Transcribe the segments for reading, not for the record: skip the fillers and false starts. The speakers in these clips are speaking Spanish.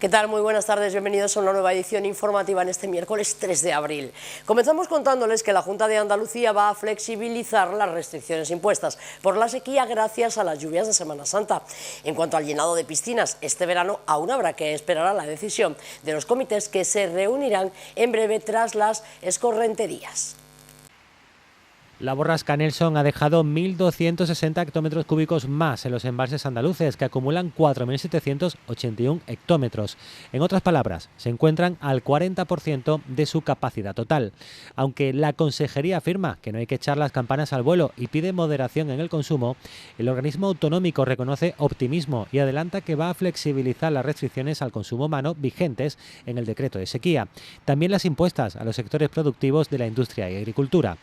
¿Qué tal? Muy buenas tardes, bienvenidos a una nueva edición informativa en este miércoles 3 de abril. Comenzamos contándoles que la Junta de Andalucía va a flexibilizar las restricciones impuestas por la sequía gracias a las lluvias de Semana Santa. En cuanto al llenado de piscinas, este verano aún habrá que esperar a la decisión de los comités que se reunirán en breve tras las escorrenterías. La borrasca Nelson ha dejado 1.260 hectómetros cúbicos más en los embalses andaluces, que acumulan 4.781 hectómetros. En otras palabras, se encuentran al 40% de su capacidad total. Aunque la Consejería afirma que no hay que echar las campanas al vuelo y pide moderación en el consumo, el organismo autonómico reconoce optimismo y adelanta que va a flexibilizar las restricciones al consumo humano vigentes en el decreto de sequía. También las impuestas a los sectores productivos de la industria y agricultura.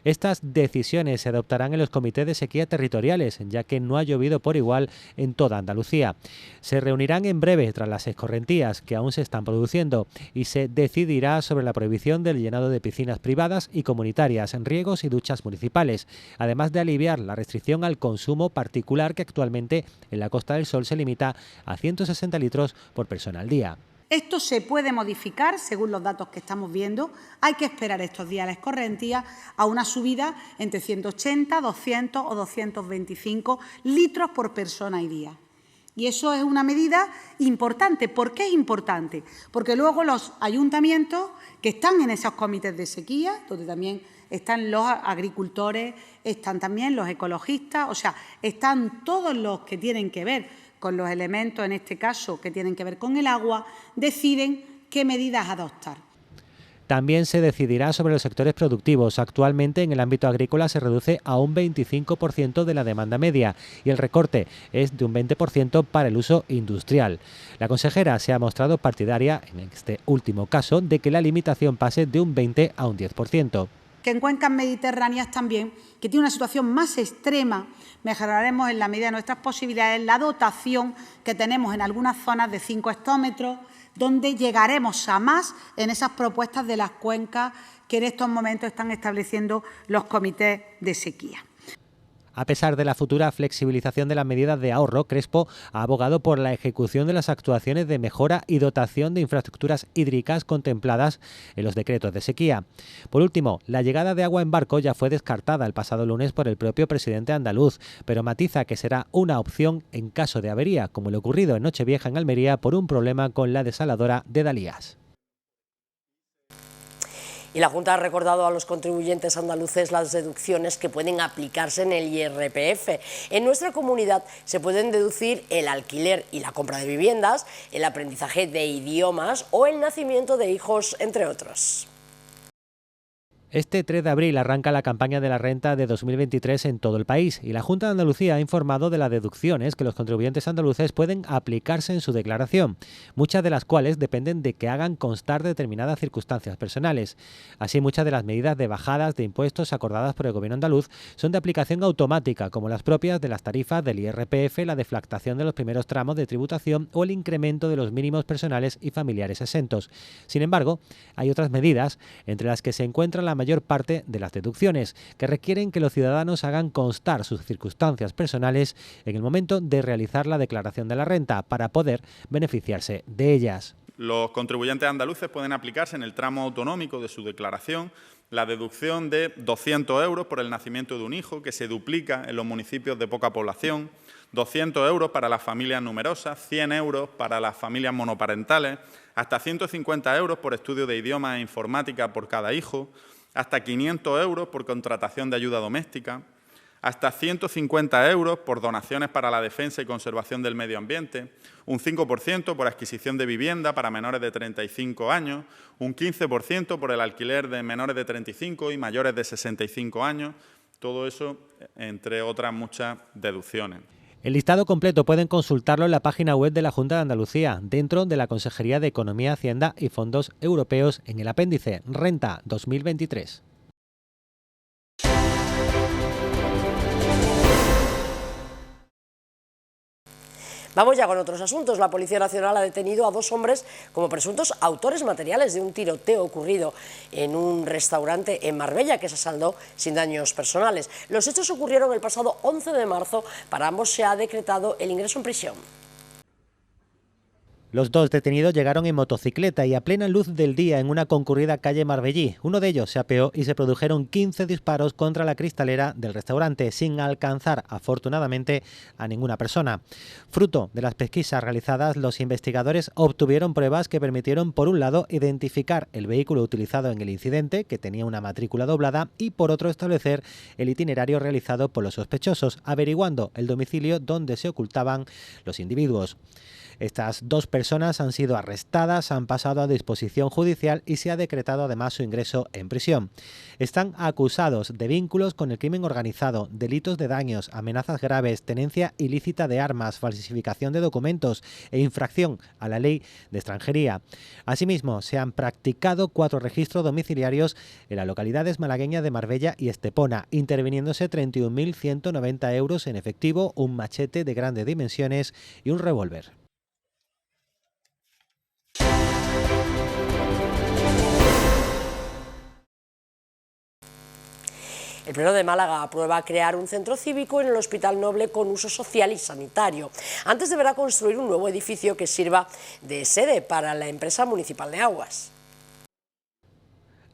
Estas decisiones se adoptarán en los comités de sequía territoriales, ya que no ha llovido por igual en toda Andalucía. Se reunirán en breve tras las escorrentías que aún se están produciendo y se decidirá sobre la prohibición del llenado de piscinas privadas y comunitarias, riegos y duchas municipales, además de aliviar la restricción al consumo particular que actualmente en la Costa del Sol se limita a 160 litros por persona al día. Esto se puede modificar según los datos que estamos viendo. Hay que esperar estos días a la escorrentía a una subida entre 180, 200 o 225 litros por persona y día. Y eso es una medida importante. ¿Por qué es importante? Porque luego los ayuntamientos que están en esos comités de sequía, donde también están los agricultores, están también los ecologistas, o sea, están todos los que tienen que ver con los elementos, en este caso, que tienen que ver con el agua, deciden qué medidas adoptar. También se decidirá sobre los sectores productivos. Actualmente en el ámbito agrícola se reduce a un 25% de la demanda media y el recorte es de un 20% para el uso industrial. La consejera se ha mostrado partidaria, en este último caso, de que la limitación pase de un 20 a un 10%. Que en cuencas mediterráneas también, que tiene una situación más extrema, mejoraremos en la medida de nuestras posibilidades la dotación que tenemos en algunas zonas de 5 hectómetros, donde llegaremos a más en esas propuestas de las cuencas que en estos momentos están estableciendo los comités de sequía. A pesar de la futura flexibilización de las medidas de ahorro, Crespo ha abogado por la ejecución de las actuaciones de mejora y dotación de infraestructuras hídricas contempladas en los decretos de sequía. Por último, la llegada de agua en barco ya fue descartada el pasado lunes por el propio presidente andaluz, pero matiza que será una opción en caso de avería, como lo ocurrido en Nochevieja en Almería por un problema con la desaladora de Dalías. Y la Junta ha recordado a los contribuyentes andaluces las deducciones que pueden aplicarse en el IRPF. En nuestra comunidad se pueden deducir el alquiler y la compra de viviendas, el aprendizaje de idiomas o el nacimiento de hijos, entre otros. Este 3 de abril arranca la campaña de la renta de 2023 en todo el país y la Junta de Andalucía ha informado de las deducciones que los contribuyentes andaluces pueden aplicarse en su declaración, muchas de las cuales dependen de que hagan constar determinadas circunstancias personales. Así, muchas de las medidas de bajadas de impuestos acordadas por el Gobierno andaluz son de aplicación automática, como las propias de las tarifas del IRPF, la deflactación de los primeros tramos de tributación o el incremento de los mínimos personales y familiares exentos. Sin embargo, hay otras medidas, entre las que se encuentran la mayor parte de las deducciones, que requieren que los ciudadanos hagan constar sus circunstancias personales en el momento de realizar la declaración de la renta para poder beneficiarse de ellas. Los contribuyentes andaluces pueden aplicarse en el tramo autonómico de su declaración la deducción de 200 euros por el nacimiento de un hijo, que se duplica en los municipios de poca población, 200 euros para las familias numerosas, 100 euros para las familias monoparentales, hasta 150 euros por estudio de idiomas e informática por cada hijo, hasta 500 euros por contratación de ayuda doméstica, hasta 150 euros por donaciones para la defensa y conservación del medio ambiente, un 5% por adquisición de vivienda para menores de 35 años, un 15% por el alquiler de menores de 35 y mayores de 65 años, todo eso entre otras muchas deducciones. El listado completo pueden consultarlo en la página web de la Junta de Andalucía, dentro de la Consejería de Economía, Hacienda y Fondos Europeos, en el apéndice Renta 2023. Vamos ya con otros asuntos. La Policía Nacional ha detenido a 2 hombres como presuntos autores materiales de un tiroteo ocurrido en un restaurante en Marbella que se saldó sin daños personales. Los hechos ocurrieron el pasado 11 de marzo. Para ambos se ha decretado el ingreso en prisión. Los dos detenidos llegaron en motocicleta y a plena luz del día en una concurrida calle Marbellí. Uno de ellos se apeó y se produjeron 15 disparos contra la cristalera del restaurante, sin alcanzar, afortunadamente, a ninguna persona. Fruto de las pesquisas realizadas, los investigadores obtuvieron pruebas que permitieron, por un lado, identificar el vehículo utilizado en el incidente, que tenía una matrícula doblada, y por otro, establecer el itinerario realizado por los sospechosos, averiguando el domicilio donde se ocultaban los individuos. Estas dos personas han sido arrestadas, han pasado a disposición judicial y se ha decretado además su ingreso en prisión. Están acusados de vínculos con el crimen organizado, delitos de daños, amenazas graves, tenencia ilícita de armas, falsificación de documentos e infracción a la ley de extranjería. Asimismo, se han practicado 4 registros domiciliarios en las localidades malagueñas de Marbella y Estepona, interviniéndose 31.190 euros en efectivo, un machete de grandes dimensiones y un revólver. El Pleno de Málaga aprueba crear un centro cívico en el Hospital Noble con uso social y sanitario. Antes deberá construir un nuevo edificio que sirva de sede para la empresa municipal de aguas.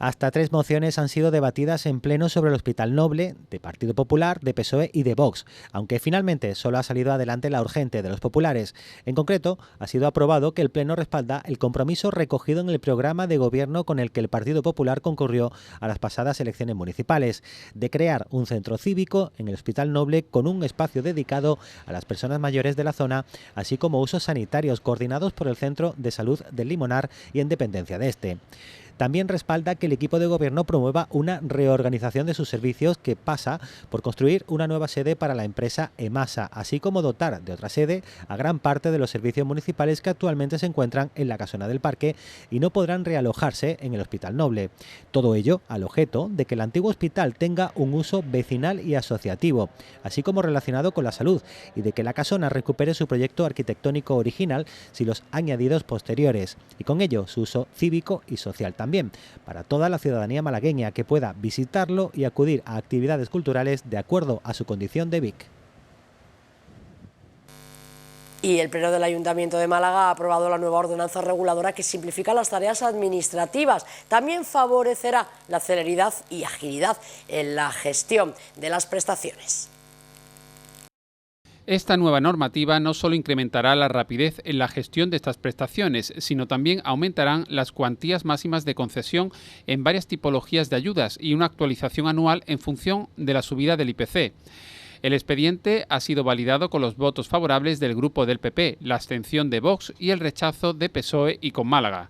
Hasta 3 mociones han sido debatidas en pleno sobre el Hospital Noble, de Partido Popular, de PSOE y de Vox, aunque finalmente solo ha salido adelante la urgente de los populares. En concreto, ha sido aprobado que el Pleno respalda el compromiso recogido en el programa de gobierno con el que el Partido Popular concurrió a las pasadas elecciones municipales, de crear un centro cívico en el Hospital Noble con un espacio dedicado a las personas mayores de la zona, así como usos sanitarios coordinados por el Centro de Salud del Limonar y en dependencia de este. También respalda que el equipo de gobierno promueva una reorganización de sus servicios que pasa por construir una nueva sede para la empresa EMASA, así como dotar de otra sede a gran parte de los servicios municipales que actualmente se encuentran en la casona del parque y no podrán realojarse en el Hospital Noble. Todo ello al objeto de que el antiguo hospital tenga un uso vecinal y asociativo, así como relacionado con la salud, y de que la casona recupere su proyecto arquitectónico original sin los añadidos posteriores, y con ello su uso cívico y social también, para toda la ciudadanía malagueña que pueda visitarlo y acudir a actividades culturales de acuerdo a su condición de VIC. Y el Pleno del Ayuntamiento de Málaga ha aprobado la nueva ordenanza reguladora que simplifica las tareas administrativas. También favorecerá la celeridad y agilidad en la gestión de las prestaciones. Esta nueva normativa no solo incrementará la rapidez en la gestión de estas prestaciones, sino también aumentarán las cuantías máximas de concesión en varias tipologías de ayudas y una actualización anual en función de la subida del IPC. El expediente ha sido validado con los votos favorables del grupo del PP, la abstención de Vox y el rechazo de PSOE y Con Málaga.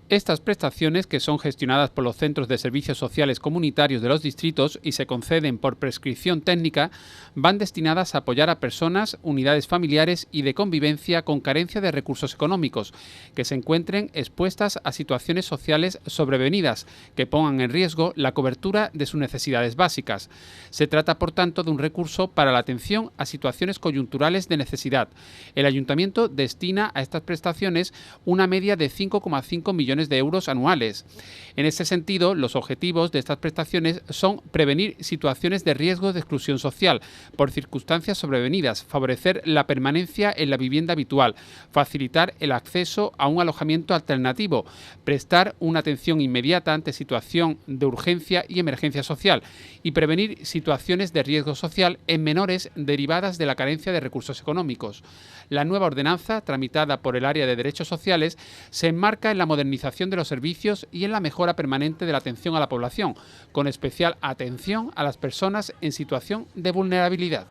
Estas prestaciones, que son gestionadas por los centros de servicios sociales comunitarios de los distritos y se conceden por prescripción técnica, van destinadas a apoyar a personas, unidades familiares y de convivencia con carencia de recursos económicos, que se encuentren expuestas a situaciones sociales sobrevenidas, que pongan en riesgo la cobertura de sus necesidades básicas. Se trata, por tanto, de un recurso para la atención a situaciones coyunturales de necesidad. El Ayuntamiento destina a estas prestaciones una media de 5,5 millones de euros anuales. En este sentido, los objetivos de estas prestaciones son prevenir situaciones de riesgo de exclusión social por circunstancias sobrevenidas, favorecer la permanencia en la vivienda habitual, facilitar el acceso a un alojamiento alternativo, prestar una atención inmediata ante situación de urgencia y emergencia social y prevenir situaciones de riesgo social en menores derivadas de la carencia de recursos económicos. La nueva ordenanza, tramitada por el área de Derechos Sociales, se enmarca en la modernización de los servicios y en la mejora permanente de la atención a la población, con especial atención a las personas en situación de vulnerabilidad.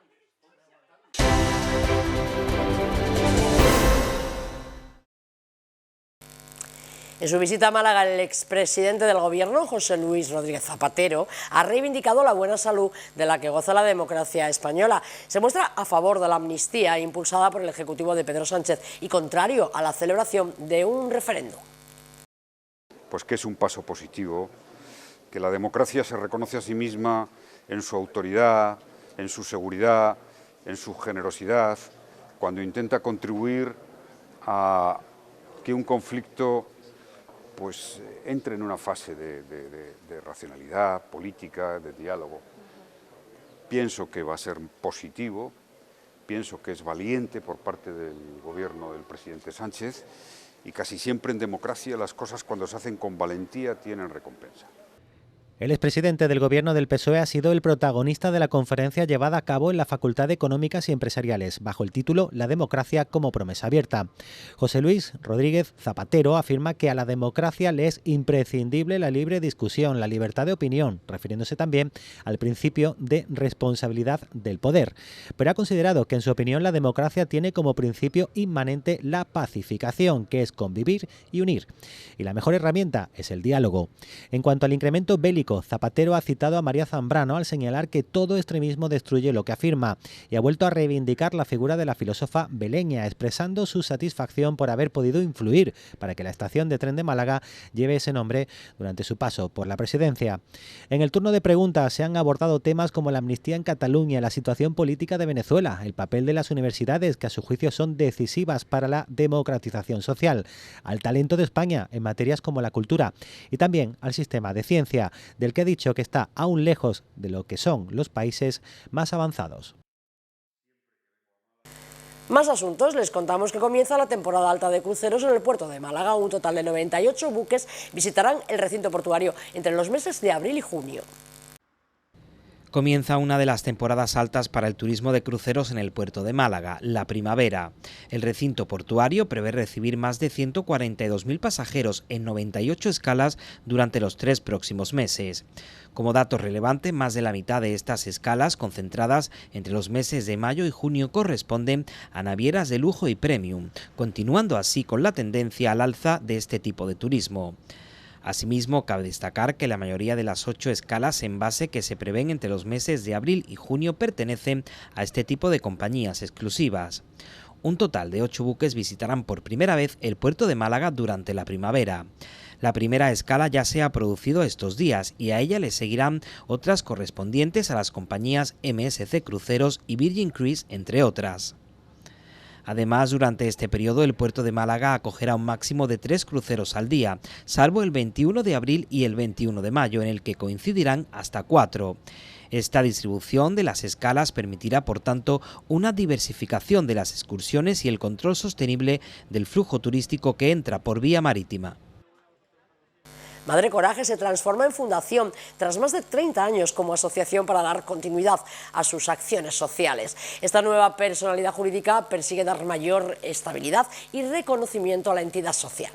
En su visita a Málaga, el expresidente del Gobierno, José Luis Rodríguez Zapatero, ha reivindicado la buena salud de la que goza la democracia española. Se muestra a favor de la amnistía impulsada por el Ejecutivo de Pedro Sánchez y contrario a la celebración de un referéndum. Pues que es un paso positivo, que la democracia se reconoce a sí misma en su autoridad, en su seguridad, en su generosidad, cuando intenta contribuir a que un conflicto pues entre en una fase de racionalidad política, de diálogo. Pienso que va a ser positivo, pienso que es valiente por parte del gobierno del presidente Sánchez, y casi siempre en democracia las cosas cuando se hacen con valentía tienen recompensa. El expresidente del gobierno del PSOE ha sido el protagonista de la conferencia llevada a cabo en la Facultad de Económicas y Empresariales, bajo el título La democracia como promesa abierta. José Luis Rodríguez Zapatero afirma que a la democracia le es imprescindible la libre discusión, la libertad de opinión, refiriéndose también al principio de responsabilidad del poder. Pero ha considerado que, en su opinión, la democracia tiene como principio inmanente la pacificación, que es convivir y unir. Y la mejor herramienta es el diálogo. En cuanto al incremento bélico, Zapatero ha citado a María Zambrano al señalar que todo extremismo destruye lo que afirma, y ha vuelto a reivindicar la figura de la filósofa beleña, expresando su satisfacción por haber podido influir para que la estación de tren de Málaga lleve ese nombre durante su paso por la presidencia. En el turno de preguntas se han abordado temas como la amnistía en Cataluña, la situación política de Venezuela, el papel de las universidades, que a su juicio son decisivas para la democratización social, al talento de España en materias como la cultura, y también al sistema de ciencia, del que ha dicho que está aún lejos de lo que son los países más avanzados. Más asuntos, les contamos que comienza la temporada alta de cruceros en el puerto de Málaga. Un total de 98 buques visitarán el recinto portuario entre los meses de abril y junio. Comienza una de las temporadas altas para el turismo de cruceros en el puerto de Málaga, la primavera. El recinto portuario prevé recibir más de 142.000 pasajeros en 98 escalas durante los 3 próximos meses. Como dato relevante, más de la mitad de estas escalas, concentradas entre los meses de mayo y junio, corresponden a navieras de lujo y premium, continuando así con la tendencia al alza de este tipo de turismo. Asimismo, cabe destacar que la mayoría de las 8 escalas en base que se prevén entre los meses de abril y junio pertenecen a este tipo de compañías exclusivas. Un total de 8 buques visitarán por primera vez el puerto de Málaga durante la primavera. La primera escala ya se ha producido estos días y a ella le seguirán otras correspondientes a las compañías MSC Cruceros y Virgin Cruise, entre otras. Además, durante este periodo el puerto de Málaga acogerá un máximo de 3 cruceros al día, salvo el 21 de abril y el 21 de mayo, en el que coincidirán hasta 4. Esta distribución de las escalas permitirá, por tanto, una diversificación de las excursiones y el control sostenible del flujo turístico que entra por vía marítima. Madre Coraje se transforma en fundación tras más de 30 años como asociación para dar continuidad a sus acciones sociales. Esta nueva personalidad jurídica persigue dar mayor estabilidad y reconocimiento a la entidad social.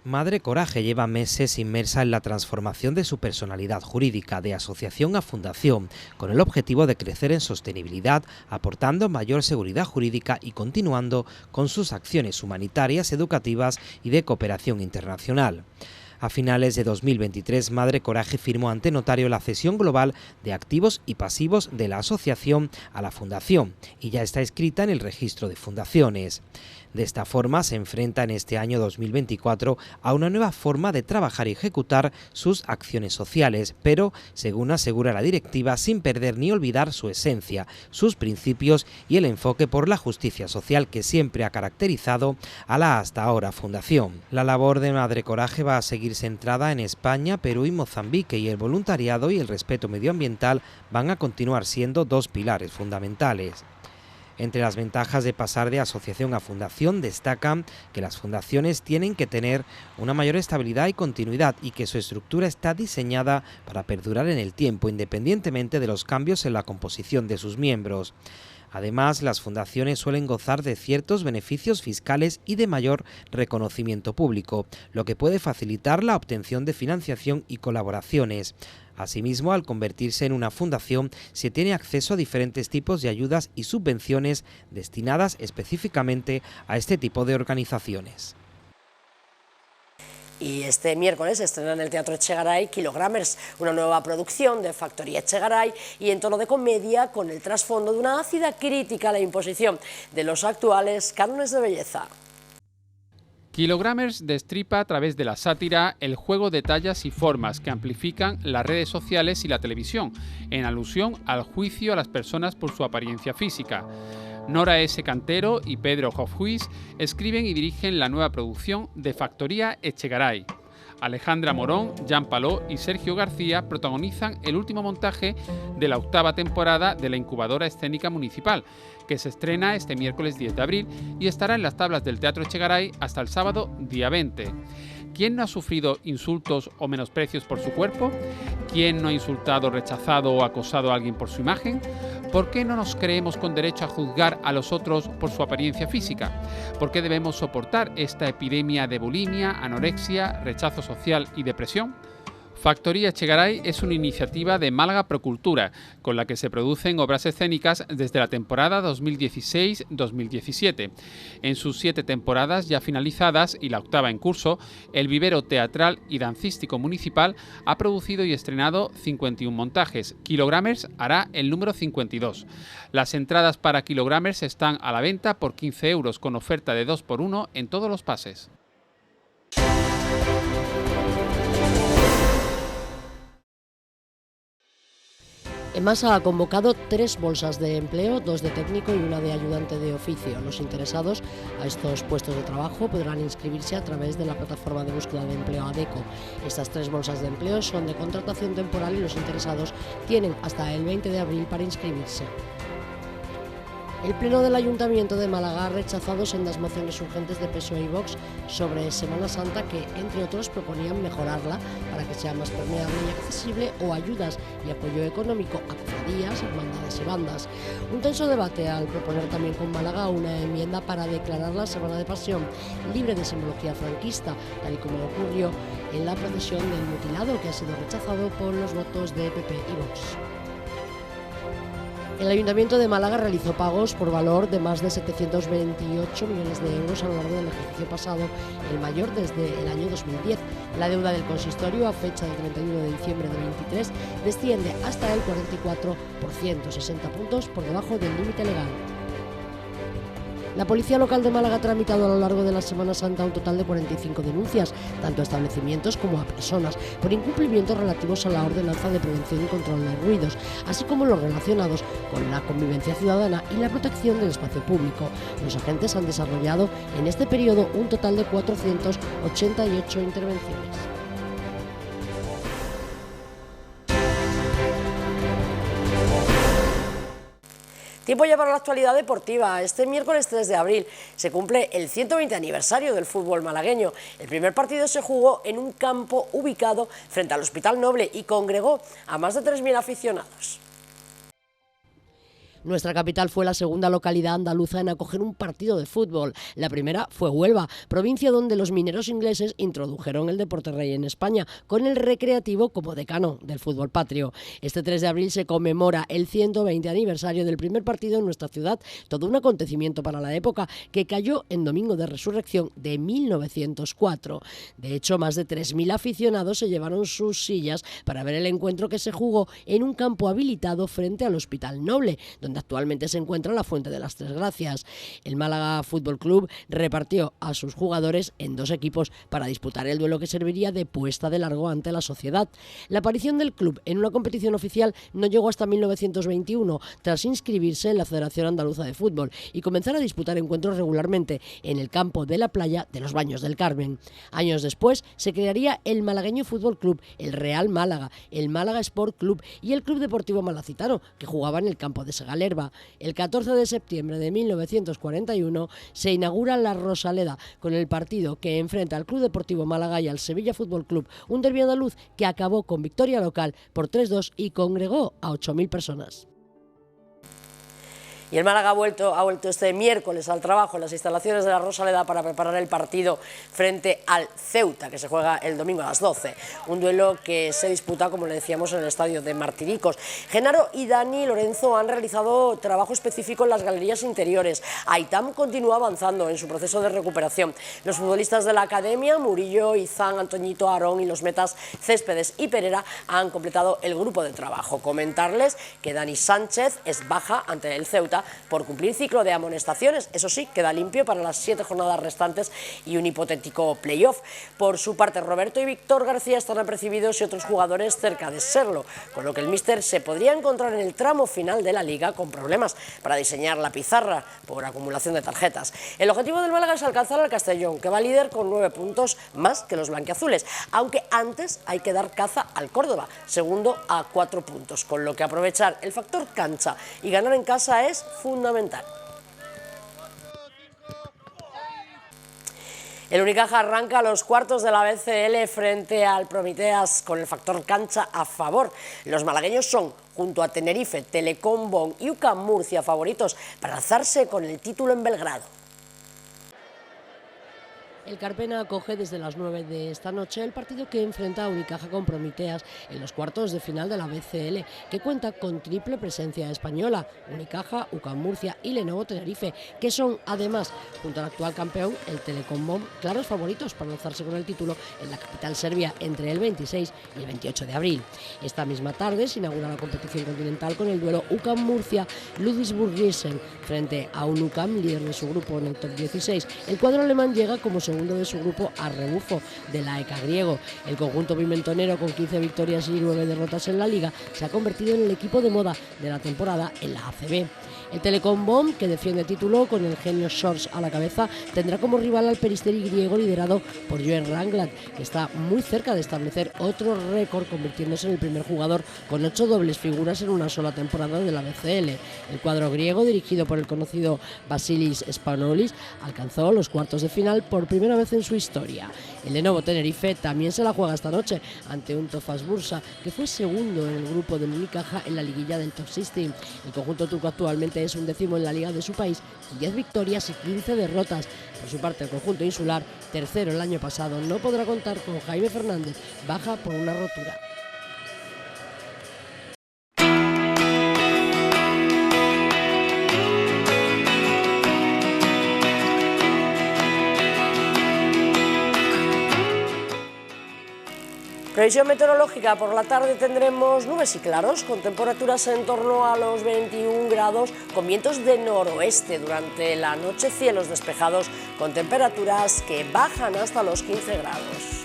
Madre Coraje lleva meses inmersa en la transformación de su personalidad jurídica de asociación a fundación, con el objetivo de crecer en sostenibilidad, aportando mayor seguridad jurídica y continuando con sus acciones humanitarias, educativas y de cooperación internacional. A finales de 2023, Madre Coraje firmó ante notario la cesión global de activos y pasivos de la asociación a la fundación y ya está inscrita en el registro de fundaciones. De esta forma se enfrenta en este año 2024 a una nueva forma de trabajar y ejecutar sus acciones sociales, pero, según asegura la directiva, sin perder ni olvidar su esencia, sus principios y el enfoque por la justicia social que siempre ha caracterizado a la hasta ahora fundación. La labor de Madre Coraje va a seguir centrada en España, Perú y Mozambique, y el voluntariado y el respeto medioambiental van a continuar siendo 2 pilares fundamentales. Entre las ventajas de pasar de asociación a fundación destacan que las fundaciones tienen que tener una mayor estabilidad y continuidad y que su estructura está diseñada para perdurar en el tiempo, independientemente de los cambios en la composición de sus miembros. Además, las fundaciones suelen gozar de ciertos beneficios fiscales y de mayor reconocimiento público, lo que puede facilitar la obtención de financiación y colaboraciones. Asimismo, al convertirse en una fundación, se tiene acceso a diferentes tipos de ayudas y subvenciones destinadas específicamente a este tipo de organizaciones. Y este miércoles se estrena en el Teatro Echegaray Kilogramers, una nueva producción de Factoría Echegaray y en tono de comedia, con el trasfondo de una ácida crítica a la imposición de los actuales cánones de belleza. Kilogramers destripa a través de la sátira el juego de tallas y formas que amplifican las redes sociales y la televisión, en alusión al juicio a las personas por su apariencia física. Nora S. Cantero y Pedro Hofhuis escriben y dirigen la nueva producción de Factoría Echegaray. Alejandra Morón, Jean Paló y Sergio García protagonizan el último montaje de la 8ª temporada de la Incubadora Escénica Municipal, que se estrena este miércoles 10 de abril y estará en las tablas del Teatro Echegaray hasta el sábado día 20. ¿Quién no ha sufrido insultos o menosprecios por su cuerpo? ¿Quién no ha insultado, rechazado o acosado a alguien por su imagen? ¿Por qué no nos creemos con derecho a juzgar a los otros por su apariencia física? ¿Por qué debemos soportar esta epidemia de bulimia, anorexia, rechazo social y depresión? Factoría Echegaray es una iniciativa de Málaga Procultura, con la que se producen obras escénicas desde la temporada 2016-2017. En sus 7 temporadas ya finalizadas y la 8ª en curso, el vivero teatral y dancístico municipal ha producido y estrenado 51 montajes. Kilogramers hará el número 52. Las entradas para Kilogramers están a la venta por 15 euros con oferta de 2x1 en todos los pases. EMASA ha convocado 3 bolsas de empleo, 2 de técnico y 1 de ayudante de oficio. Los interesados a estos puestos de trabajo podrán inscribirse a través de la plataforma de búsqueda de empleo ADECO. Estas 3 bolsas de empleo son de contratación temporal y los interesados tienen hasta el 20 de abril para inscribirse. El Pleno del Ayuntamiento de Málaga ha rechazado sendas mociones urgentes de PSOE y Vox sobre Semana Santa que, entre otros, proponían mejorarla para que sea más permeable y accesible o ayudas y apoyo económico a cofradías, hermandades y bandas. Un tenso debate al proponer también con Málaga una enmienda para declarar la Semana de Pasión libre de simbología franquista, tal y como ocurrió en la procesión del mutilado, que ha sido rechazado por los votos de PP y Vox. El Ayuntamiento de Málaga realizó pagos por valor de más de 728 millones de euros a lo largo del ejercicio pasado, el mayor desde el año 2010. La deuda del consistorio a fecha del 31 de diciembre de 2023 desciende hasta el 44%, 60 puntos por debajo del límite legal. La Policía Local de Málaga ha tramitado a lo largo de la Semana Santa un total de 45 denuncias, tanto a establecimientos como a personas, por incumplimientos relativos a la ordenanza de prevención y control de ruidos, así como los relacionados con la convivencia ciudadana y la protección del espacio público. Los agentes han desarrollado en este periodo un total de 488 intervenciones. Tiempo ya para la actualidad deportiva. Este miércoles 3 de abril se cumple el 120 aniversario del fútbol malagueño. El primer partido se jugó en un campo ubicado frente al Hospital Noble y congregó a más de 3.000 aficionados. Nuestra capital fue la segunda localidad andaluza en acoger un partido de fútbol. La primera fue Huelva, provincia donde los mineros ingleses introdujeron el deporte rey en España, con el Recreativo como decano del fútbol patrio. Este 3 de abril se conmemora el 120 aniversario del primer partido en nuestra ciudad, todo un acontecimiento para la época que cayó en Domingo de Resurrección de 1904. De hecho, más de 3.000 aficionados se llevaron sus sillas para ver el encuentro que se jugó en un campo habilitado frente al Hospital Noble, donde actualmente se encuentra la Fuente de las Tres Gracias. El Málaga Fútbol Club repartió a sus jugadores en 2 equipos para disputar el duelo que serviría de puesta de largo ante la sociedad. La aparición del club en una competición oficial no llegó hasta 1921, tras inscribirse en la Federación Andaluza de Fútbol y comenzar a disputar encuentros regularmente en el campo de la playa de los Baños del Carmen. Años después se crearía el Malagueño Fútbol Club, el Real Málaga, el Málaga Sport Club y el Club Deportivo Malacitano, que jugaba en el campo de Segalera. El 14 de septiembre de 1941 se inaugura la Rosaleda con el partido que enfrenta al Club Deportivo Málaga y al Sevilla Fútbol Club, un derbi andaluz que acabó con victoria local por 3-2 y congregó a 8.000 personas. Y el Málaga ha vuelto este miércoles al trabajo en las instalaciones de la Rosaleda para preparar el partido frente al Ceuta, que se juega el domingo a las 12. Un duelo que se disputa, como le decíamos, en el estadio de Martiricos. Genaro y Dani Lorenzo han realizado trabajo específico en las galerías interiores. Aitam continúa avanzando en su proceso de recuperación. Los futbolistas de la academia, Murillo, Izán, Antoñito, Aarón y los metas Céspedes y Pereira han completado el grupo de trabajo. Comentarles que Dani Sánchez es baja ante el Ceuta Liga por cumplir ciclo de amonestaciones. Eso sí, queda limpio para las 7 jornadas restantes y un hipotético playoff. Por su parte, Roberto y Víctor García están apercibidos y otros jugadores cerca de serlo, con lo que el míster se podría encontrar en el tramo final de la Liga con problemas para diseñar la pizarra por acumulación de tarjetas. El objetivo del Málaga es alcanzar al Castellón, que va líder con 9 puntos más que los blanquiazules, aunque antes hay que dar caza al Córdoba, segundo a 4 puntos, con lo que aprovechar el factor cancha y ganar en casa es fundamental. El Unicaja arranca los cuartos de la BCL frente al Prometeas con el factor cancha a favor. Los malagueños son, junto a Tenerife, Telecom Bonn y UCAM Murcia, favoritos para alzarse con el título en Belgrado. El Carpena acoge desde las 9 de esta noche el partido que enfrenta a Unicaja con Prometeas en los cuartos de final de la BCL, que cuenta con triple presencia española: Unicaja, UCAM Murcia y Lenovo Tenerife, que son además, junto al actual campeón, el Telecom Bonn, claros favoritos para alzarse con el título en la capital serbia entre el 26 y el 28 de abril. Esta misma tarde se inaugura la competición continental con el duelo UCAM Murcia-Ludwigsburg-Gießen frente a un UCAM líder de su grupo en el top 16. El cuadro alemán llega como segundo de su grupo a rebufo de la ECA griego. El conjunto pimentonero, con 15 victorias y 9 derrotas en la Liga, se ha convertido en el equipo de moda de la temporada en la ACB. El Telecom Bonn, que defiende título con el genio Shores a la cabeza, tendrá como rival al Peristeri griego liderado por Joen Rangland, que está muy cerca de establecer otro récord, convirtiéndose en el primer jugador con 8 dobles figuras en una sola temporada de la BCL. El cuadro griego, dirigido por el conocido Vasilis Spanoulis, alcanzó los cuartos de final por primera vez en su historia. El Lenovo Tenerife también se la juega esta noche ante un Tofaş Bursa, que fue segundo en el grupo del Unicaja en la liguilla del Top 16. El conjunto turco actualmente es un décimo en la liga de su país, con 10 victorias y 15 derrotas. Por su parte, el conjunto insular, tercero el año pasado, no podrá contar con Jaime Fernández, baja por una rotura. Previsión meteorológica: por la tarde tendremos nubes y claros, con temperaturas en torno a los 21 grados, con vientos de noroeste. Durante la noche, cielos despejados, con temperaturas que bajan hasta los 15 grados.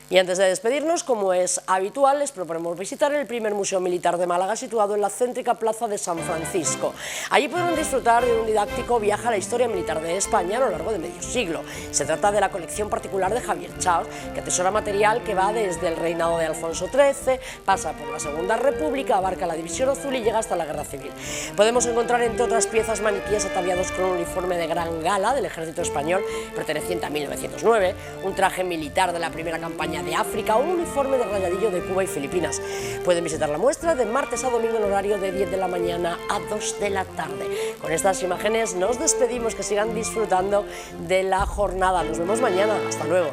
Y antes de despedirnos, como es habitual, les proponemos visitar el primer museo militar de Málaga, situado en la céntrica plaza de San Francisco. Allí podrán disfrutar de un didáctico viaje a la historia militar de España a lo largo de medio siglo. Se trata de la colección particular de Javier Chaos, que atesora material que va desde el reinado de Alfonso XIII, pasa por la Segunda República, abarca la División Azul y llega hasta la Guerra Civil. Podemos encontrar, entre otras piezas, maniquíes ataviados con un uniforme de gran gala del ejército español perteneciente a 1909, un traje militar de la primera campaña de África o un uniforme de rayadillo de Cuba y Filipinas. Pueden visitar la muestra de martes a domingo en horario de 10 de la mañana a 2 de la tarde. Con estas imágenes nos despedimos, que sigan disfrutando de la jornada. Nos vemos mañana. Hasta luego.